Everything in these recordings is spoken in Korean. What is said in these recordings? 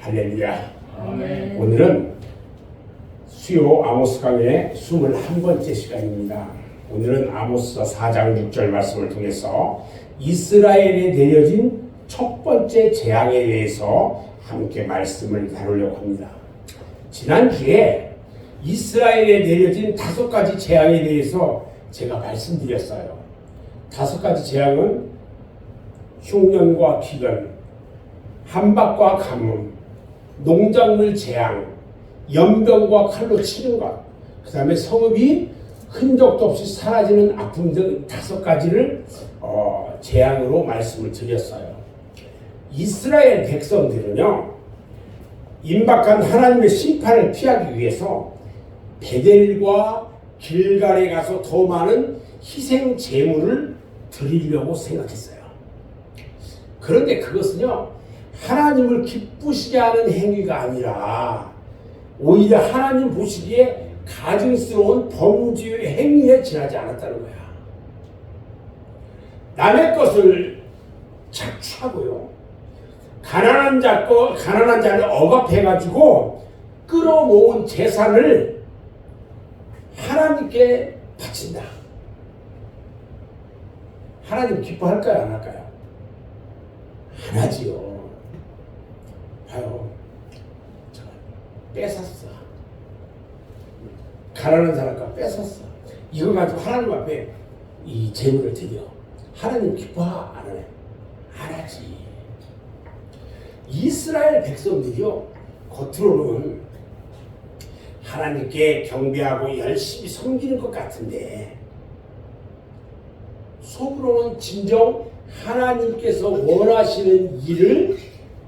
할렐루야. 아멘. 오늘은 수요 아모스 강의 21번째 시간입니다. 오늘은 아모스서 4장 6절 말씀을 통해서 이스라엘에 내려진 첫 번째 재앙에 대해서 함께 말씀을 다루려고 합니다. 지난주에 이스라엘에 내려진 5가지 재앙에 대해서 제가 말씀드렸어요. 5가지 재앙은 흉년과 기근, 한박과 가뭄, 농작물 재앙, 연병과 칼로 치는 것, 그 다음에 성읍이 흔적도 없이 사라지는 아픔 등 5가지를 재앙으로 말씀을 드렸어요. 이스라엘 백성들은요, 임박한 하나님의 심판을 피하기 위해서 베델과 길갈에 가서 더 많은 희생 제물을 드리려고 생각했어요. 그런데 그것은요, 하나님을 기쁘시게 하는 행위가 아니라 오히려 하나님 보시기에 가증스러운 범죄의 행위에 지나지 않았다는 거야. 남의 것을 착취하고요, 가난한 자를 억압해가지고 끌어모은 재산을 하나님께 바친다. 하나님 기뻐할까요, 안 할까요? 안 하지요. 봐요. 뺏었어. 가난한 사람 거 뺏었어. 이거 가지고 하나님 앞에 이 재물을 드려. 하나님 기뻐 안 해? 안 하지. 이스라엘 백성들이요, 겉으로는 하나님께 경배하고 열심히 섬기는 것 같은데 속으로는 진정 하나님께서 원하시는 일을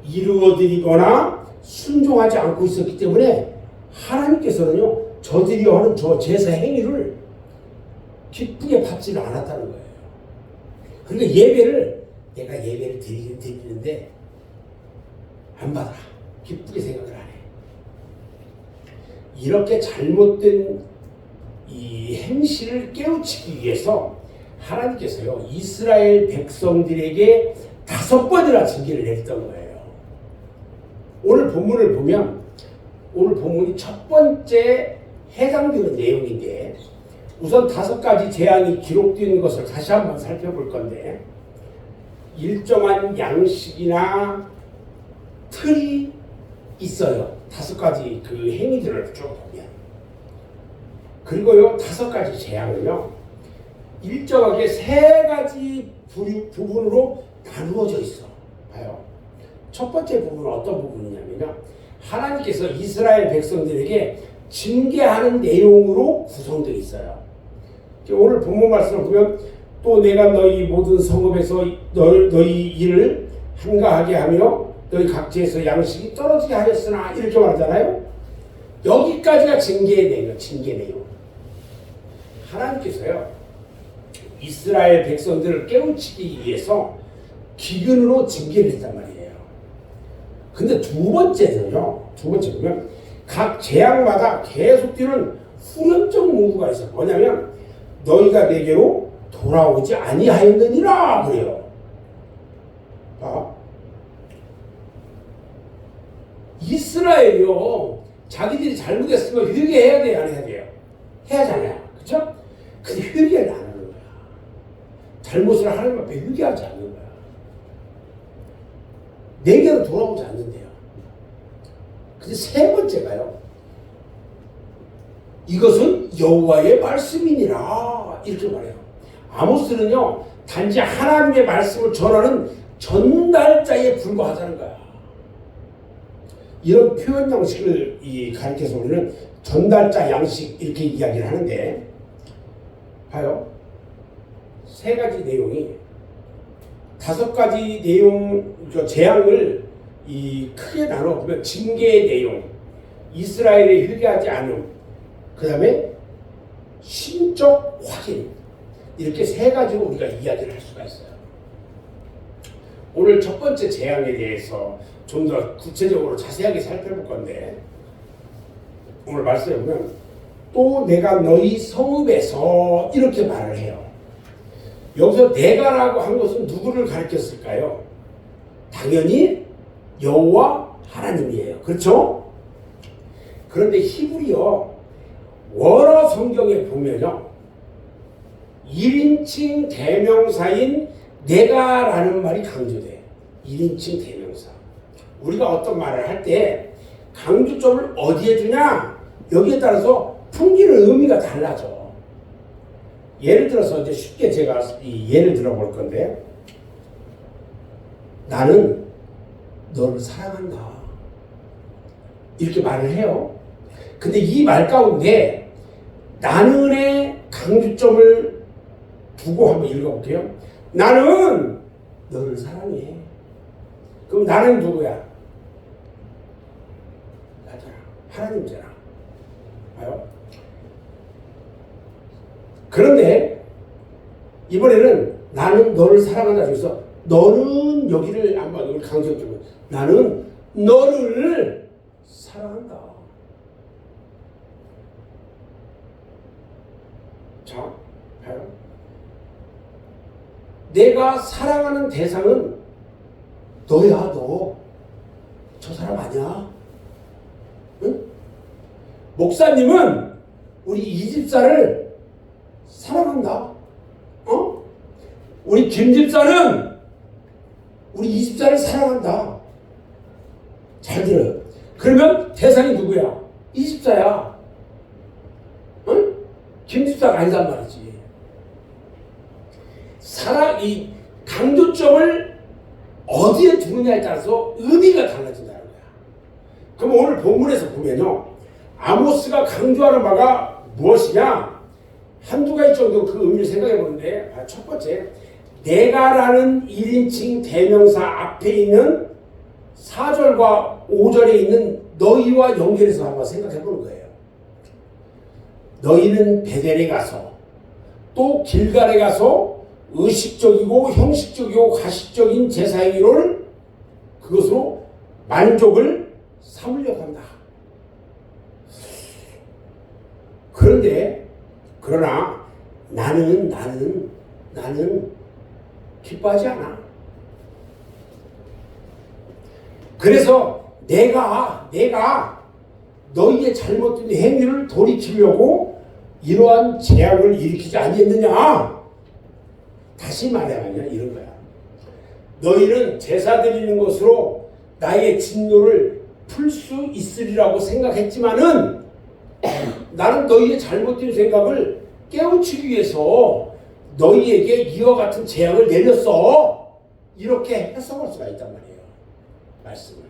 이루어드리거나 순종하지 않고 있었기 때문에 하나님께서는요, 저들이 하는 저 제사 행위를 기쁘게 받지를 않았다는 거예요. 그러니까 내가 예배를 드리는데 안 받아. 기쁘게 생각을 안 해. 이렇게 잘못된 이 행실을 깨우치기 위해서 하나님께서요, 이스라엘 백성들에게 5번이나 징계를 내렸던 거예요. 오늘 본문을 보면, 오늘 본문이 첫 번째 해당되는 내용인데, 우선 5가지 재앙이 기록되는 것을 다시 한번 살펴볼 건데, 일정한 양식이나 틀이 있어요. 5가지 그 행위들을 쭉 보면. 그리고요, 5가지 재앙은요, 일정하게 3가지 부분으로 나누어져 있어. 봐요. 첫 번째 부분은 어떤 부분이냐면요, 하나님께서 이스라엘 백성들에게 징계하는 내용으로 구성되어 있어요. 오늘 본문 말씀을 보면, 또 내가 너희 모든 성읍에서 너희 일을 한가하게 하며 너희 각지에서 양식이 떨어지게 하였으나, 이렇게 말하잖아요. 여기까지가 징계의 내용, 징계 내용. 하나님께서요, 이스라엘 백성들을 깨우치기 위해서 기근으로 징계를 했단 말이에요. 근데 두 번째는요, 보면 각 재앙마다 계속되는 후련적 문구가 있어요. 뭐냐면 너희가 내게로 돌아오지 아니하였느니라 그래요. 이스라엘이요, 자기들이 잘못했으면 회개해야 돼요, 안 해야 돼요? 해야잖아요. 그렇죠? 근데 회개를 안 하는 거야. 잘못을 하나님 앞에 회개하지 않는 거야. 내게로 돌아오지 않는데요. 근데 3번째가요, 이것은 여호와의 말씀이니라, 이렇게 말해요. 아모스는요, 단지 하나님의 말씀을 전하는 전달자에 불과하다는 거야. 이런 표현 양식을 가리켜서 우리는 전달자 양식, 이렇게 이야기를 하는데, 봐요. 3가지 내용이, 5가지 내용, 재앙을 크게 나눠보면 징계의 내용, 이스라엘에 회개하지 않음, 그 다음에 신적 확인, 이렇게 3가지로 우리가 이야기를 할 수가 있어요. 오늘 첫 번째 재앙에 대해서 좀 더 구체적으로 자세하게 살펴볼 건데, 오늘 말씀해 보면 또 내가 너희 성읍에서, 이렇게 말을 해요. 여기서 내가라고 한 것은 누구를 가리켰을까요? 당연히 여호와 하나님이에요. 그렇죠? 그런데 히브리어 원어 성경에 보면요, 1인칭 대명사인 내가라는 말이 강조돼요. 1인칭 대명사. 우리가 어떤 말을 할 때 강조점을 어디에 두냐, 여기에 따라서 풍기는 의미가 달라져. 예를 들어서 이제 쉽게 제가 이 예를 들어볼 건데, 나는 너를 사랑한다, 이렇게 말을 해요. 근데 이 말 가운데 나는의 강조점을 두고 한번 읽어볼게요. 나는 너를 사랑해. 그럼 나는 누구야? 나잖아. 하나님이잖아. 봐요. 그런데 이번에는 나는 너를 사랑한다 중에서 너는 여기를 한번 여기 강조점을, 나는 너를 사랑한다. 자, 봐요. 내가 사랑하는 대상은 너야, 너. 저 사람 아니야. 응? 목사님은 우리 이 집사를 사랑한다. 어? 우리 김 집사는 우리 이 집사를 사랑한다. 잘 들어요. 그러면 대상이 누구야? 이 집사야. 응? 김 집사가 아니단 말이지. 이 강조점을 어디에 두느냐에 따라서 의미가 달라진다는 거야. 그럼 오늘 본문에서 보면요, 아모스가 강조하는 바가 무엇이냐? 한두 가지 정도 그 의미를 생각해 보는데, 첫 번째, 내가라는 1인칭 대명사 앞에 있는 4절과 5절에 있는 너희와 연결해서 한번 생각해 보는 거예요. 너희는 베델에 가서 또 길갈에 가서 의식적이고 형식적이고 가식적인 제사행위를 그것으로 만족을 삼으려고 한다. 그러나 나는 기뻐하지 않아. 그래서 내가 너희의 잘못된 행위를 돌이키려고 이러한 재앙을 일으키지 아니했느냐. 다시 말하면 이런 거야. 너희는 제사 드리는 것으로 나의 진노를 풀 수 있으리라고 생각했지만은 나는 너희의 잘못된 생각을 깨우치기 위해서 너희에게 이와 같은 재앙을 내렸어. 이렇게 해석할 수가 있단 말이에요. 말씀을.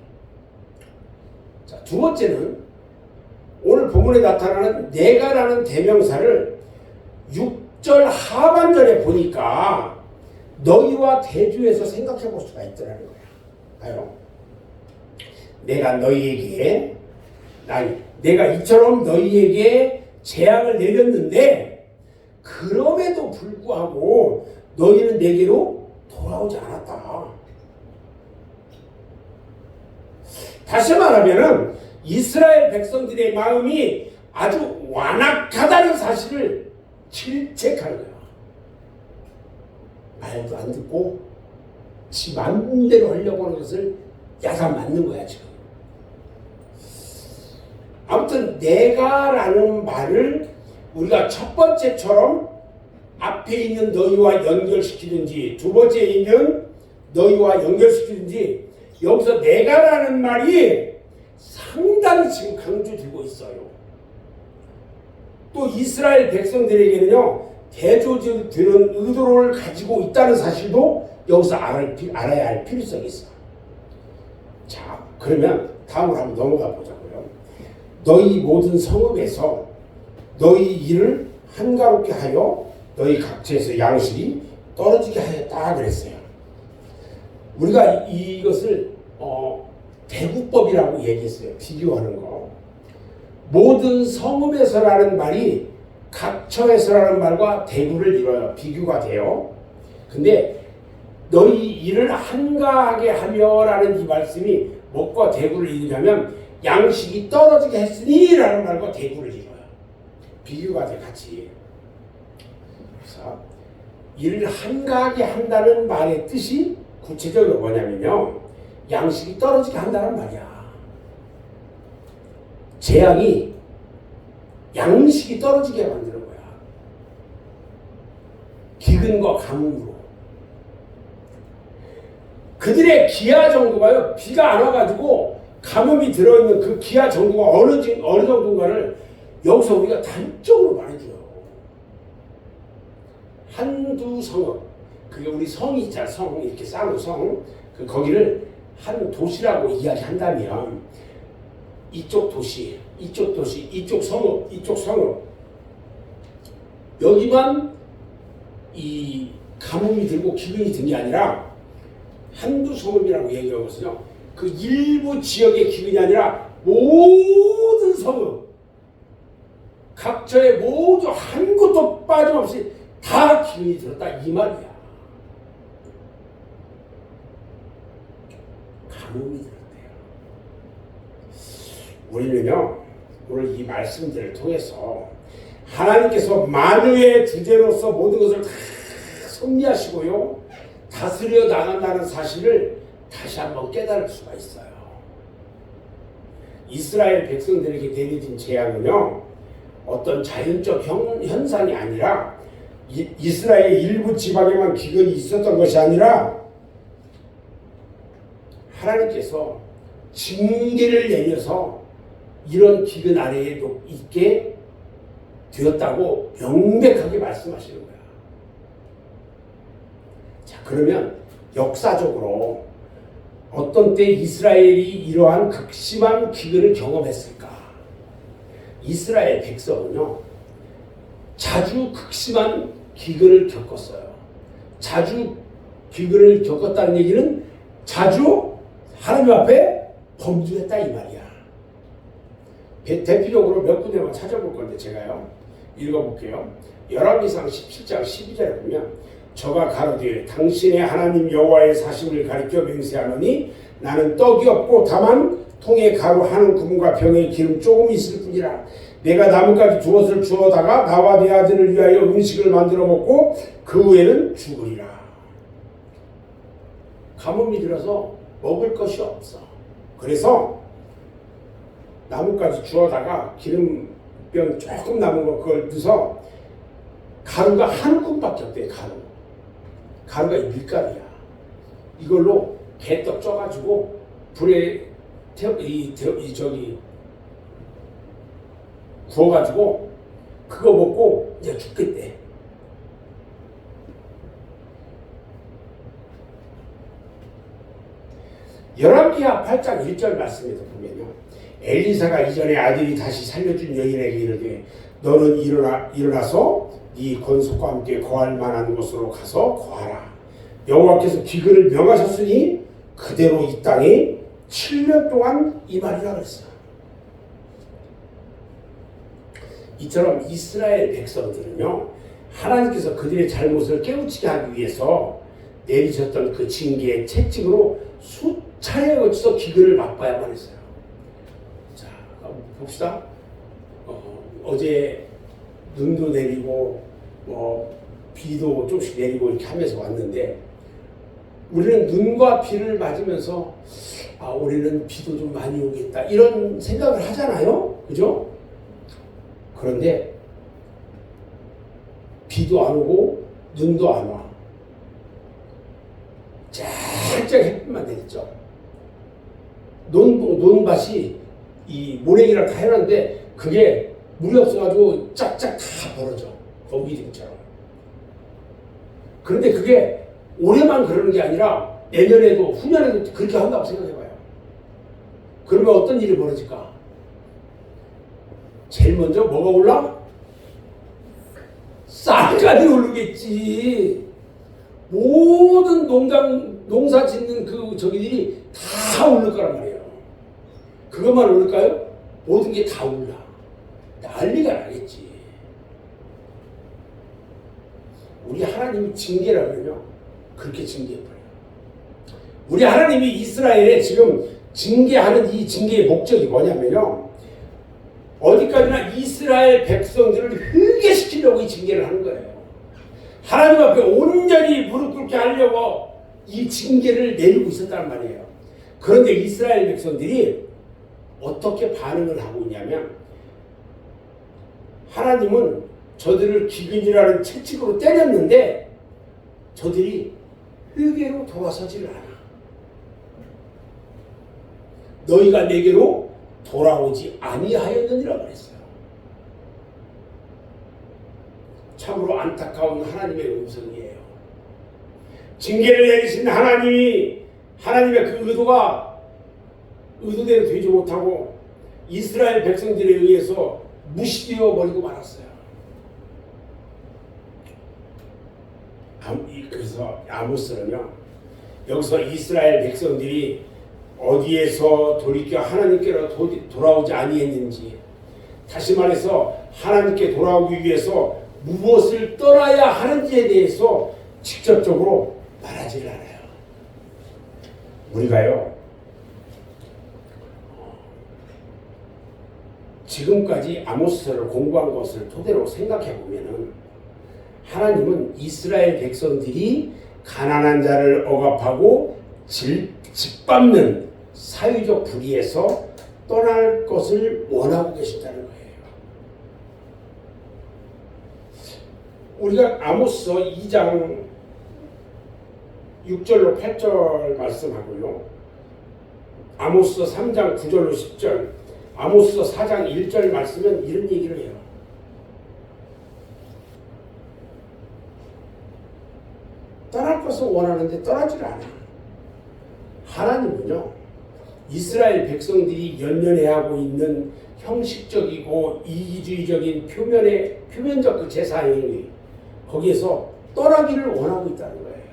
자, 두 번째는 오늘 본문에 나타나는 내가라는 대명사를 6절 하반절에 보니까 너희와 대조해서 생각해 볼 수가 있더라는 거야. 봐요. 내가 너희에게, 내가 이처럼 너희에게 재앙을 내렸는데 그럼에도 불구하고 너희는 내게로 돌아오지 않았다. 다시 말하면은 이스라엘 백성들의 마음이 아주 완악하다는 사실을 질책하는 거야. 말도 안 듣고 지 맘대로 하려고 하는 것을 야단 맞는 거야 지금. 아무튼 내가라는 말을 우리가 첫 번째처럼 앞에 있는 너희와 연결시키든지 두 번째에 있는 너희와 연결시키든지 여기서 내가라는 말이 상당히 지금 강조되고 있어요. 또 이스라엘 백성들에게는요, 대조되는 의도를 가지고 있다는 사실도 여기서 알아야 할 필요성이 있어. 자, 그러면 다음으로 한번 넘어가 보자고요. 너희 모든 성읍에서 너희 일을 한가롭게 하여 너희 각처에서 양식이 떨어지게 하였다 그랬어요. 우리가 이것을 대구법이라고 얘기했어요. 비교하는 거. 모든 성읍에서라는 말이 각처에서라는 말과 대구를 이뤄요. 비교가 돼요. 근데 너희 일을 한가하게 하며라는 이 말씀이 뭐과 대구를 이루냐면 양식이 떨어지게 했으니 라는 말과 대구를 이뤄요. 비교가 돼 같이. 그래서 일을 한가하게 한다는 말의 뜻이 구체적으로 뭐냐면요, 양식이 떨어지게 한다는 말이야. 재앙이 양식이 떨어지게 만드는 거야. 기근과 가뭄으로. 그들의 기아 정도가요, 비가 안 와가지고 가뭄이 들어있는 그 기아 정도가 어느 정도인가를 여기서 우리가 단적으로 말해줘요. 한두 성읍, 그게 우리 성이 있잖아. 성, 이렇게 쌓은 성, 거기를 한 도시라고 이야기한다면 이쪽 도시, 이쪽 도시, 이쪽 성읍, 이쪽 성읍, 여기만 이 가뭄이 들고 기근이 든 게 아니라 한두 성읍이라고 얘기하거든요. 그 일부 지역의 기근이 아니라 모든 성읍, 각처의 모두 한 곳도 빠짐없이 다 기근이 들었다 이 말이야. 가뭄이 들었대요. 우리는요, 오늘 이 말씀들을 통해서 하나님께서 만유의 주제로서 모든 것을 다 섭리하시고요, 다스려 나간다는 사실을 다시 한번 깨달을 수가 있어요. 이스라엘 백성들에게 내려진 재앙은요, 어떤 자연적 현상이 아니라 이스라엘 일부 지방에만 기근이 있었던 것이 아니라 하나님께서 징계를 내려서 이런 기근 아래에 있게 되었다고 명백하게 말씀하시는 거야. 자, 그러면 역사적으로 어떤 때 이스라엘이 이러한 극심한 기근을 경험했을까? 이스라엘 백성은요, 자주 극심한 기근을 겪었어요. 자주 기근을 겪었다는 얘기는 자주 하나님 앞에 범죄했다 이 말이야. 대표적으로 몇 군데만 찾아볼 건데 제가요, 읽어볼게요. 열왕기상 17장 12절에 보면 저가 가로되 당신의 하나님 여호와의 사심을 가리켜 맹세하노니 나는 떡이 없고 다만 통에 가루 한 구멍과 병에 기름 조금 있을 뿐이라. 내가 나뭇가지 두엇을 주어다가 나와 내 아들을 위하여 음식을 만들어 먹고 그 후에는 죽으리라. 가뭄이 들어서 먹을 것이 없어. 그래서 나뭇가지 주어다가 기름병 조금 남은 거 그걸 넣어서 가루가 한 군밖에 없대. 가루가 이 밀가루야. 이걸로 개떡 쪄가지고 불에 구워가지고 그거 먹고 이제 죽겠대. 열왕기하 8장 1절 말씀에도 보면요, 엘리사가 이전에 아들이 다시 살려준 여인에게 이르되 너는 일어나서 네 권속과 함께 거할 만한 곳으로 가서 거하라. 여호와께서 기근을 명하셨으니 그대로 이 땅에 7년 동안 임하리라 그랬어요. 이처럼 이스라엘 백성들은요, 하나님께서 그들의 잘못을 깨우치게 하기 위해서 내리셨던 그 징계의 채찍으로 수차례에 걸쳐서 기근을 맛봐야만 했어요. 자, 봅시다. 어제 눈도 내리고 비도 조금씩 내리고 이렇게 하면서 왔는데, 우리는 눈과 비를 맞으면서 올해는 비도 좀 많이 오겠다 이런 생각을 하잖아요. 그죠? 그런데 비도 안 오고 눈도 안 와. 살짝 햇빛만 내리죠. 논밭이 이 모래기랑 다 해놨는데 그게 물이 없어가지고 짝짝 다 벌어져. 거기등처럼. 그런데 그게 올해만 그러는 게 아니라 내년에도 후년에도 그렇게 한다고 생각해봐요. 그러면 어떤 일이 벌어질까? 제일 먼저 뭐가 올라? 쌀가리 오르겠지. 모든 농사 짓는 저기들이 다 오를 거란 말이에요. 그것만 오를까요? 모든 게 다 올라. 난리가 나겠지. 우리 하나님이 징계라면요, 그렇게 징계해버려요. 우리 하나님이 이스라엘에 지금 징계하는 이 징계의 목적이 뭐냐면요, 어디까지나 이스라엘 백성들을 회개시키려고 이 징계를 하는 거예요. 하나님 앞에 온전히 무릎 꿇게 하려고 이 징계를 내리고 있었단 말이에요. 그런데 이스라엘 백성들이 어떻게 반응을 하고 있냐면 하나님은 저들을 기근이라는 채찍으로 때렸는데 저들이 회개로 돌아서지를 않아. 너희가 내게로 돌아오지 아니하였느니라 그랬어요. 참으로 안타까운 하나님의 음성이에요. 징계를 내리신 하나님이 하나님의 그 의도가 의도대로 되지 못하고 이스라엘 백성들에 의해서 무시되어 버리고 말았어요. 그래서 아모스는요, 여기서 이스라엘 백성들이 어디에서 돌이켜 하나님께로 돌아오지 아니했는지, 다시 말해서 하나님께 돌아오기 위해서 무엇을 떠나야 하는지에 대해서 직접적으로 말하지를 않아요. 우리가요, 지금까지 아모스서를 공부한 것을 토대로 생각해 보면은 하나님은 이스라엘 백성들이 가난한 자를 억압하고 짓밟는 사회적 불의에서 떠날 것을 원하고 계신다는 거예요. 우리가 아모스서 2장 6절로 8절 말씀하고요, 아모스서 3장 9절로 10절, 아모스서 4장 1절 말씀은 이런 얘기를 해요. 떠날 것을 원하는데 떠나지를 않아. 하나님은요, 이스라엘 백성들이 연연해 하고 있는 형식적이고 이기주의적인 표면적 그 제사행위, 거기에서 떠나기를 원하고 있다는 거예요.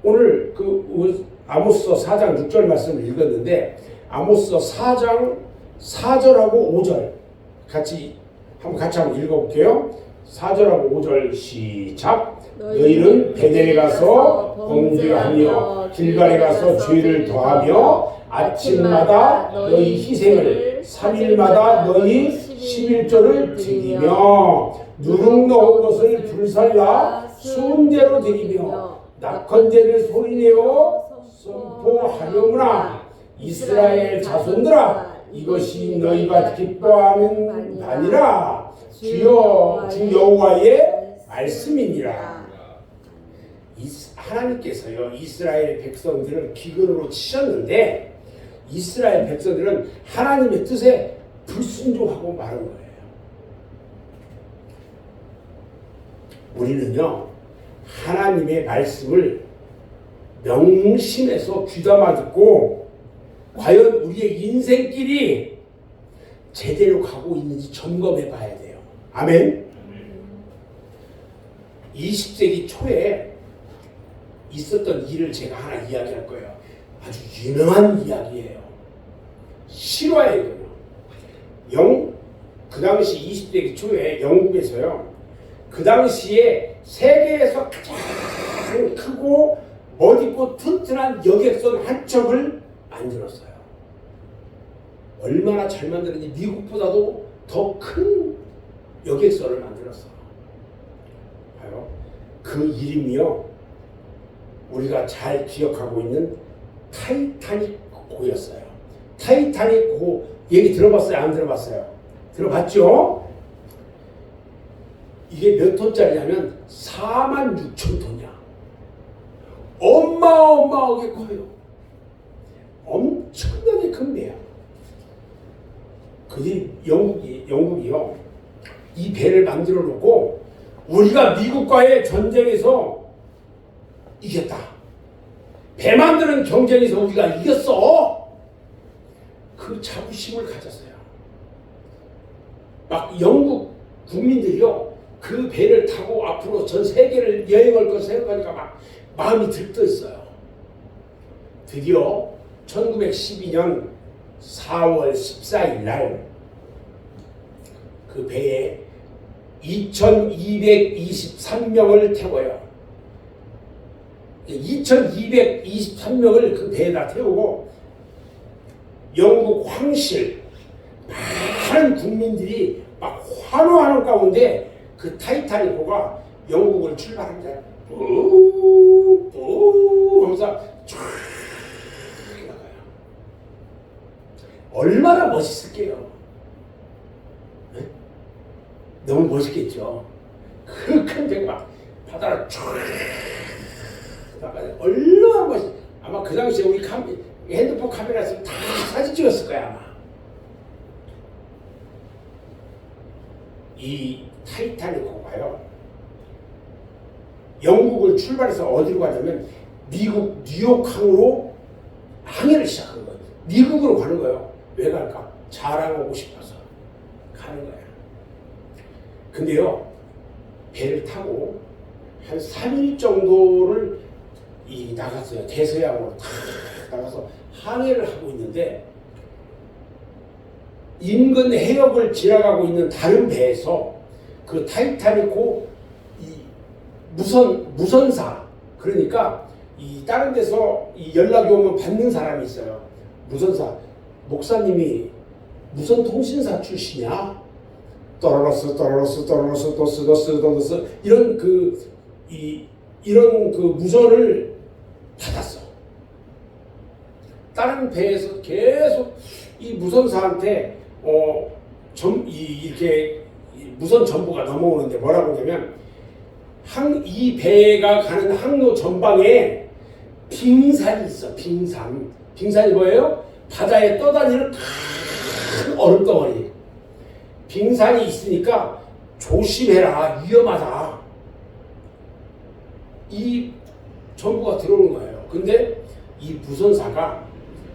오늘 그 아모스서 4장 6절 말씀을 읽었는데, 아모스서 4장 4절하고 5절 같이 한번 읽어볼게요. 4절하고 5절 시작. 너희는 베델에 가서 범죄하며 길갈에 가서 죄를 더하며 아침마다 너희 희생을 3일마다 너희 11조를 드리며 누룩 넣은 것을 불살라 순대로 드리며 낙헌제를 소리내어 선포하려무나. 이스라엘 자손들아, 이것이 너희가 기뻐하는 바니라. 주여 주 여호와의 말씀이니라. 하나님께서요, 이스라엘 백성들을 기근으로 치셨는데 이스라엘 백성들은 하나님의 뜻에 불순종하고 마른 거예요. 우리는요, 하나님의 말씀을 명심해서 귀담아 듣고 과연 우리의 인생길이 제대로 가고 있는지 점검해 봐야 돼요. 아멘. 20세기 초에 있었던 일을 제가 하나 이야기할 거예요. 아주 유명한 이야기예요. 실화예요. 그 당시 20세기 초에 영국에서요, 그 당시에 세계에서 가장 크고 멋있고 튼튼한 여객선 한 척을 만들었어요. 얼마나 잘 만들었는지 미국보다도 더 큰 여객선을 만들었어요. 봐요. 그 이름이요, 우리가 잘 기억하고 있는 타이타닉 호였어요. 타이타닉 호 얘기 들어봤어요? 안 들어봤어요? 들어봤죠? 이게 몇 톤짜리냐면 46,000톤이야. 어마어마하게 커요. 엄청나게 큰 배야. 그게 영국이요, 이 배를 만들어 놓고 우리가 미국과의 전쟁에서 이겼다. 배 만드는 경쟁에서 우리가 이겼어. 그 자부심을 가졌어요. 막 영국 국민들이요, 그 배를 타고 앞으로 전 세계를 여행할 것 생각하니까 막 마음이 들떠있어요. 드디어 1912년 4월 14일 날 그 배에 2223명을 태워요. 2223명을 그 배에다 태우고 영국 황실 많은 국민들이 막 환호하는 가운데 그 타이타닉호가 영국을 출발합니다. 뿌 하면서 쫙 나가요. 얼마나 멋있을게요. 네? 너무 멋있겠죠. 그 큰 배 막 바다를 쫙 나가요. 얼마나 멋있. 아마 그 당시에 우리 핸드폰 카메라에서 다 사진 찍었을 거야 아마. 이 타이타닉 봐요. 영국을 출발해서 어디로 가냐면 미국 뉴욕항으로 항해를 시작한 거예요. 미국으로 가는 거예요. 왜 갈까? 자랑하고 싶어서 가는 거야. 근데요, 배를 타고 한 3일 정도를 나갔어요. 대서양으로 탁 나가서 항해를 하고 있는데 인근 해역을 지나가고 있는 다른 배에서 그 타이타닉호 무선사, 그러니까 다른 데서 연락이 오면 받는 사람이 있어요. 무선사. 목사님이 무선 통신사 출신이야? 떠러러스 도스 이런 이런 무선을 받았어. 다른 배에서 계속 이 무선사한테 이렇게 무선 정보가 넘어오는데 뭐라고 하냐면 이 배가 가는 항로 전방에 빙산이 있어. 빙산이 뭐예요? 바다에 떠다니는 큰 얼음덩어리. 빙산이 있으니까 조심해라, 위험하다. 이 정보가 들어오는 거예요. 근데 이 무선사가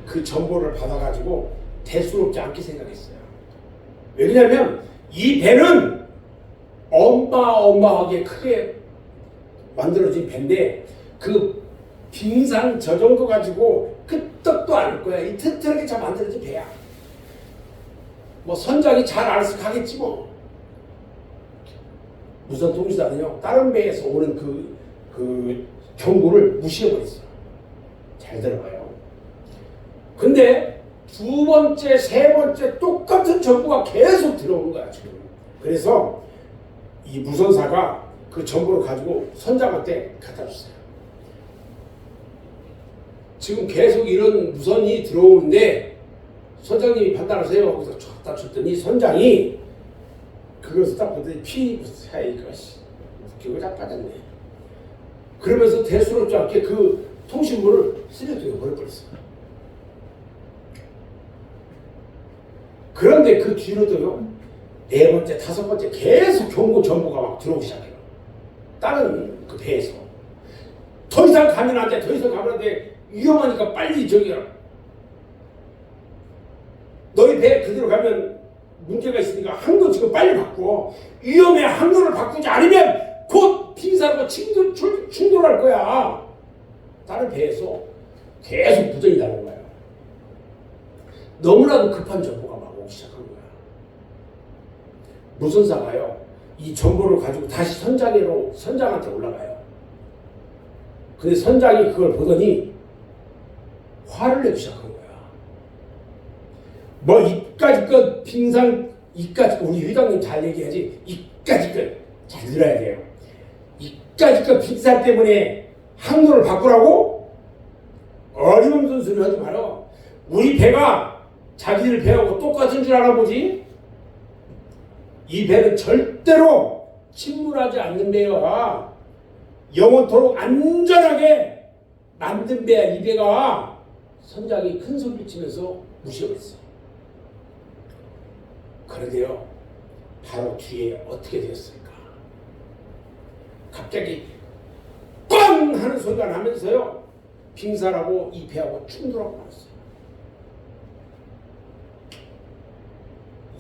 그 정보를 받아가지고 대수롭지 않게 생각했어요. 왜냐하면 이 배는 어마어마하게 크게 만들어진 배인데 그 빙산 저 정도 가지고 끄떡도 않을 거야. 이 튼튼하게 잘 만들어진 배야. 뭐 선장이 잘 알아서 가겠지 뭐. 무선 통신사는요, 다른 배에서 오는 그 경고를 무시해버렸어요. 잘 들어봐요. 근데 두 번째, 세 번째 똑같은 정보가 계속 들어오는 거야 지금. 그래서 이 무선사가 그 정보를 가지고 선장한테 갖다 줬어요. 지금 계속 이런 무선이 들어오는데 선장님이 판단하세요. 그래서 갖다 줬더니 선장이 그것을 딱 보더니 이것이 기억을 다 빠졌네. 그러면서 대수롭지 않게 그 통신물을 쓰레기통에 버려버렸어요. 그런데 그 뒤로도요, 네 번째, 다섯 번째 계속 경고 정보가 막 들어오기 시작해요. 다른 그 배에서. 더 이상 가면 안 돼, 더 이상 가면 안 돼. 위험하니까 빨리 너희 배 그대로 가면 문제가 있으니까 항로 지금 빨리 바꿔. 위험해, 항로를 바꾸지 않으면 곧 빙산과 충돌할 거야. 다른 배에서 계속 부정이 나는 거야. 너무나도 급한 정보가 막 오기 시작한 거야. 무선사가요, 이 정보를 가지고 다시 선장한테 올라가요. 근데 선장이 그걸 보더니 화를 내기 시작한 거야. 뭐 이까지 것 빙산, 이까지, 우리 회장님 잘 얘기하지, 이까지 것 잘 들어야 돼요. 이까지 것 빙산 때문에 항로를 바꾸라고? 어림없는 소리 하지 마라. 우리 배가 자기들 배하고 똑같은 줄 알아보지? 이 배는 절대로 침몰하지 않는 배야. 영원토록 안전하게 만든 배야, 이 배가. 선장이 큰 소리를 치면서 무시했어. 그런데요, 바로 뒤에 어떻게 되었을까? 갑자기 꽝 하는 소리가 나면서요, 빙산하고 이 배하고 충돌하고 말았어요.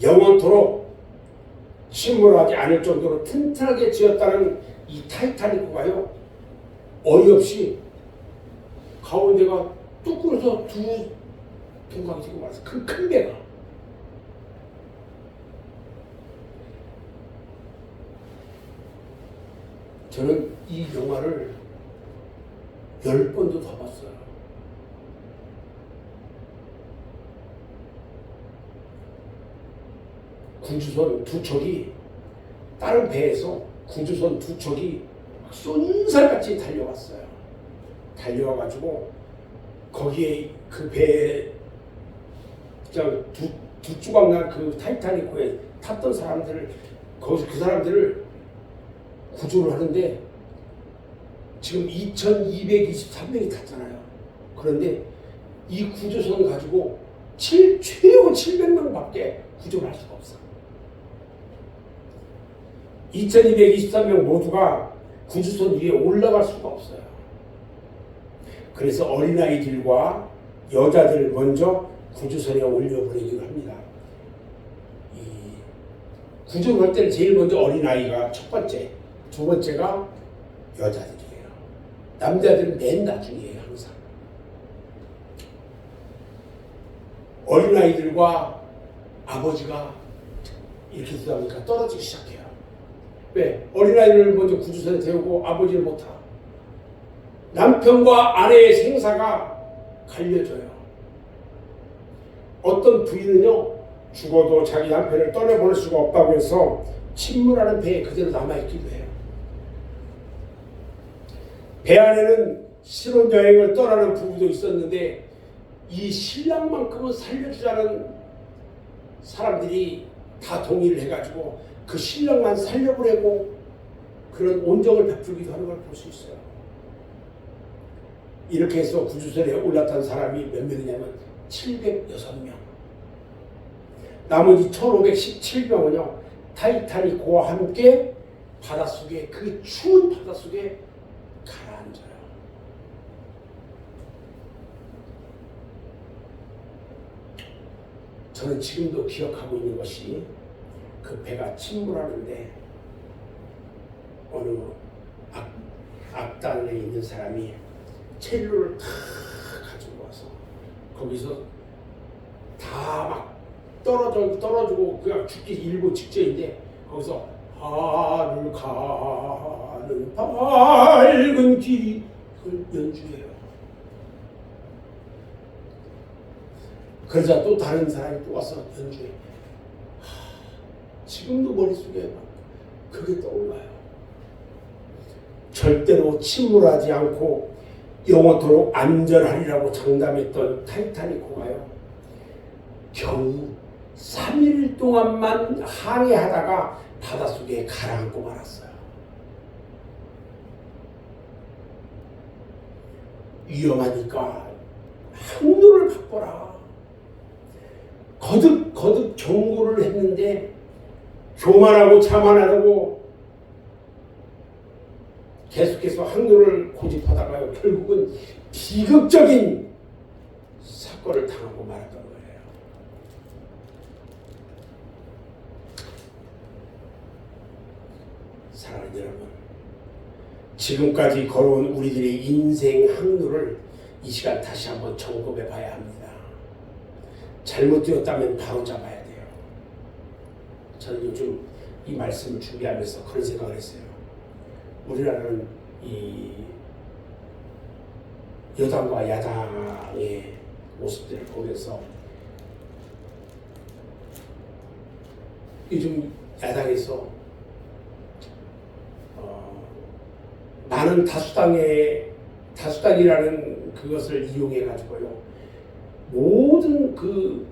영원토록 침몰하지 않을 정도로 튼튼하게 지었다는 이 타이타닉호가요, 어이없이 가운데가 뚝 끊어서 두 동강이 지고 말았어요. 큰 배가. 저는 이 영화를 10번도 더 봤어요. 구주선 두 척이, 다른 배에서 구주선 두 척이 쏜살같이 달려왔어요. 달려와가지고 거기에 그 배에 두 조각 난 그 타이타닉호에 탔던 사람들을 거기서 그 사람들을 구조를 하는데 지금 2,223명이 탔잖아요. 그런데 이 구조선 가지고 최고 700명밖에 구조를 할 수가 없어. 2,223명 모두가 구조선 위에 올라갈 수가 없어요. 그래서 어린아이들과 여자들 먼저 구조선에 올려보내기로 합니다. 이 구조를 할 때는 제일 먼저 어린아이가 첫 번째, 두 번째가 여자들이에요. 남자들은 맨 나중이에요, 항상. 어린아이들과 아버지가 이렇게 되다 보니까 떨어지기 시작해요. 왜? 어린아이를 먼저 구조선에 태우고 아버지를 못 타. 남편과 아내의 생사가 갈려져요. 어떤 부인은요, 죽어도 자기 남편을 떠나보낼 수가 없다고 해서 침몰하는 배에 그대로 남아있기도 해요. 배 안에는 신혼여행을 떠나는 부부도 있었는데 이 신랑만큼은 살려주자는 사람들이 다 동의를 해가지고 그 신랑만 살려보내고 그런 온정을 베풀기도 하는 걸 볼 수 있어요. 이렇게 해서 구조선에 올라탄 사람이 몇 명이냐면 706명. 나머지 1517명은요 타이타닉호와 함께 바닷속에, 그 추운 바닷속에 가라앉아요. 저는 지금도 기억하고 있는 것이 그 배가 침몰하는데 어느 앞단에 있는 사람이 첼로를 다 가지고 와서 거기서 다 막 떨어지고 그냥 죽기 일보 직전인데 거기서 하늘 가는 밝은 길이 그걸 연주해요. 그러자 또 다른 사람이 또 와서 연주해. 지금도 머릿속에 막 그게 떠올라요. 절대로 침몰하지 않고 영원토록 안전하리라고 장담했던 타이타닉호가요, 겨우 3일 동안만 항해하다가 바닷속에 가라앉고 말았어요. 위험하니까 항로를 바꿔라. 거듭 경고를 했는데 교만하고 자만하다고 계속해서 항로를 고집하다가요 결국은 비극적인 사건을 당하고 말았던 거예요. 사랑하는 여러분, 지금까지 걸어온 우리들의 인생 항로를 이 시간 다시 한번 점검해 봐야 합니다. 잘못되었다면 바로 잡아야 돼요. 저는 요즘 이 말씀을 준비하면서 그런 생각을 했어요. 우리나라는 이 여당과 야당의 모습들을 보면서 요즘 야당에서 많은 다수당이라는 그것을 이용해 가지고요 모든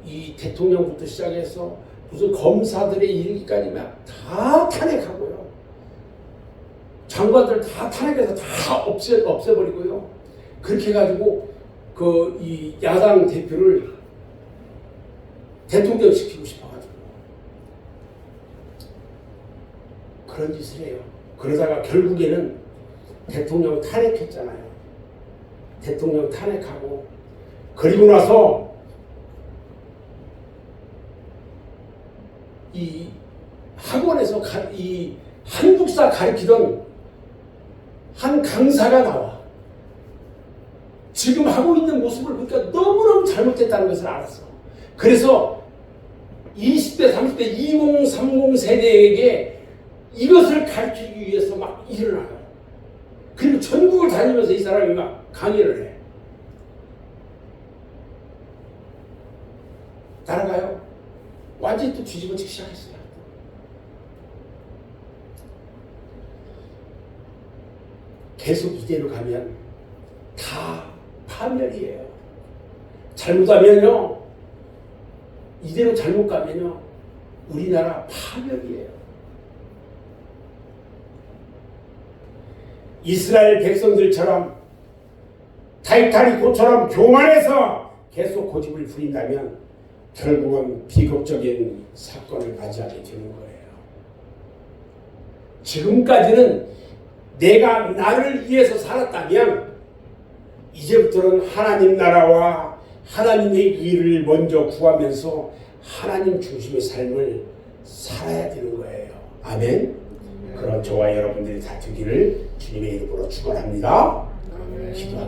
이 대통령부터 시작해서 무슨 검사들의 이르기까지 다 탄핵하고요. 장관들 다 탄핵해서 다 없애버리고요. 그렇게 해가지고 이 야당 대표를 대통령 시키고 싶어가지고 그런 짓을 해요. 그러다가 결국에는 대통령 탄핵했잖아요. 대통령 탄핵하고 그리고 나서 이 학원에서 이 한국사 가르치던 한 강사가 나와. 지금 하고 있는 모습을 보니까 너무너무 잘못됐다는 것을 알았어. 그래서 20대, 30대, 20, 30 세대에게 이것을 가르치기 위해서 막 일어나요. 그리고 전국을 다니면서 이 사람이 막 강의를 해. 따라가요. 완전히 또 뒤집어지기 시작했어요. 계속 이대로 가면 다 파멸이에요. 잘못하면요 이대로 잘못 가면요 우리나라 파멸이에요. 이스라엘 백성들처럼 타이타닉호처럼 교만해서 계속 고집을 부린다면 결국은 비극적인 사건을 맞이하게 되는 거예요. 지금까지는 내가 나를 위해서 살았다면 이제부터는 하나님 나라와 하나님의 의를 먼저 구하면서 하나님 중심의 삶을 살아야 되는 거예요. 아멘. 그런 저와 여러분들이 다 되기를 주님의 이름으로 축원합니다. 기도합니다.